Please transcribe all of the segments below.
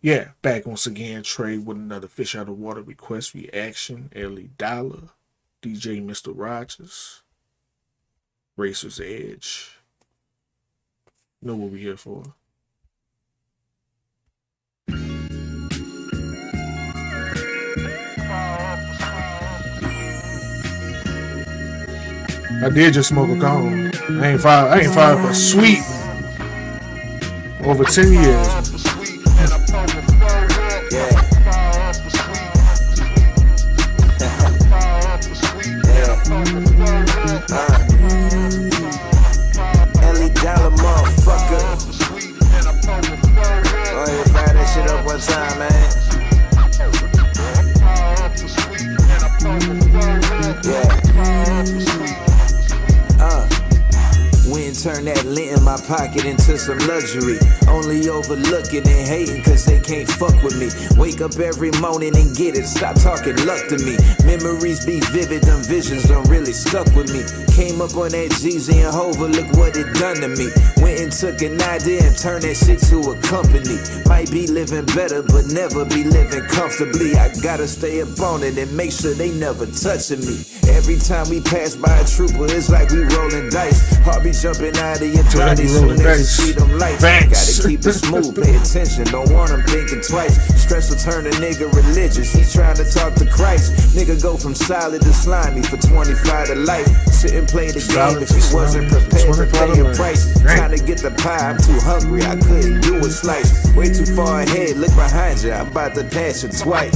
Yeah, back once again, Trey with another Fish Out of Water request reaction. Ellie Dollar, DJ Mr. Rogers, Racer's Edge. You know what we here for. I did just smoke a cone. I ain't fired for sweet over 10 years. Ellie Dollar, motherfucker. Oh, you fire that shit up one time, man. Turn that lint in my pocket into some luxury. Only overlooking and hating cause they can't fuck with me. Wake up every morning and get it, stop talking luck to me. Memories be vivid, them visions done really stuck with me. Came up on that Jeezy and Hova, look what it done to me. Went and took an idea and turned that shit to a company. Might be living better but never be living comfortably. I gotta stay up on it and make sure they never touching me. Every time we pass by a trooper, it's like we rolling dice. Heart be jumping out of your body soon as you see them lights. Gotta keep it smooth, pay attention, don't want them thinking twice. Stress will turn a nigga religious, he's trying to talk to Christ. Nigga go from solid to slimy for 25 to life. Sit and play the game if you wasn't prepared to pay a price. Trying to get the pie, I'm too hungry, I couldn't do a slice. Way too far ahead, look behind you, I'm about to pass you twice.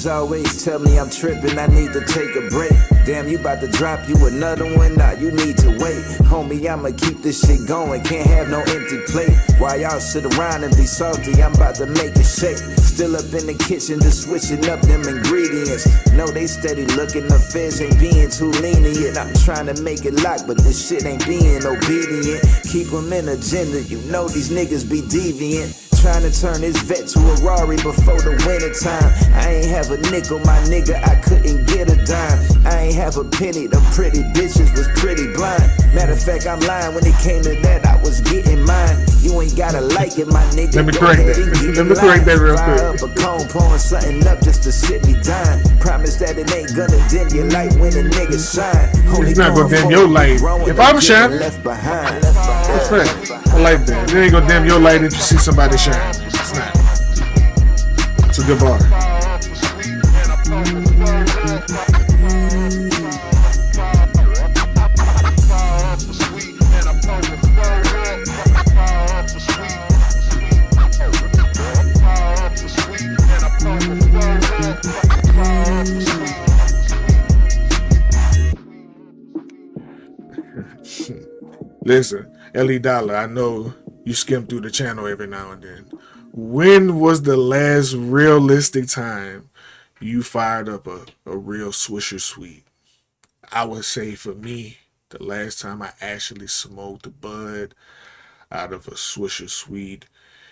Always tell me I'm tripping, I need to take a break. Damn, you about to drop you another one, nah, you need to wait. Homie, I'ma keep this shit going, can't have no empty plate. While y'all sit around and be salty, I'm about to make it shake. Still up in the kitchen, just switching up them ingredients. No, they steady looking, the feds ain't being too lenient. I'm trying to make it lock, but this shit ain't being obedient. Keep them in agenda, you know these niggas be deviant. Trying to turn this vet to a Rari before the winter time. I ain't have a nickel, my nigga, I couldn't get a dime. I ain't have a penny, the pretty bitches was pretty blind. Matter of fact, I'm lying, when it came to that, I was getting mine. You ain't gotta like it, my nigga. Let me correct that real quick. Fire up a cone, pouring something up just to sit me down. Promise that it ain't gonna dim your light when a nigga shine. It's not gonna dim your light. If I'm shining, left behind. that's right. I like that. It ain't gonna dim your light if you see somebody shine. It's not. It's a good bar. Listen, Ellie Dollar, I know you skim through the channel every now and then. When was the last realistic time you fired up a real Swisher Sweet? I would say for me, the last time I actually smoked a bud out of a Swisher Sweet,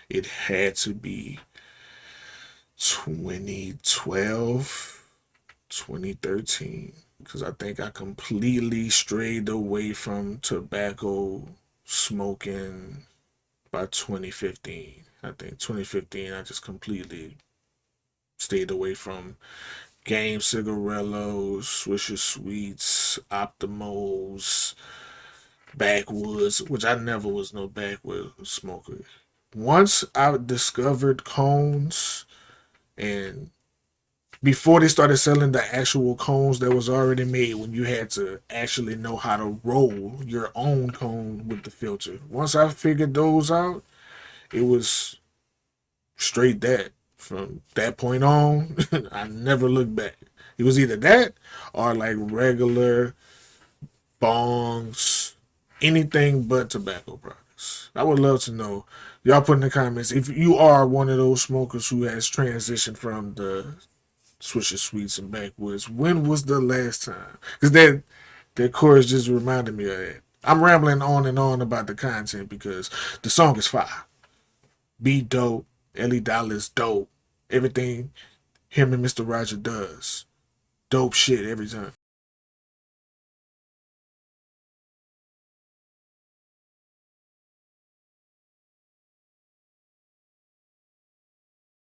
it had to be 2012, 2013. Because I think I completely strayed away from tobacco smoking by 2015. I think 2015, I just completely stayed away from Game Cigarillos, Swisher Sweets, Optimals, Backwoods, which I never was no backwood smoker. Once I discovered cones, and before they started selling the actual cones that was already made, when you had to actually know how to roll your own cone with the filter. Once I figured those out, it was straight that. From that point on, I never looked back. It was either that or like regular bongs, anything but tobacco products. I would love to know. Y'all put in the comments if you are one of those smokers who has transitioned from the Swisher Sweets and Backwoods. When was the last time? Because that chorus just reminded me of that. I'm rambling on and on about the content because the song is fire. Beat dope. Ellie Dollar's dope. Everything him and Mr. Roger does. Dope shit every time.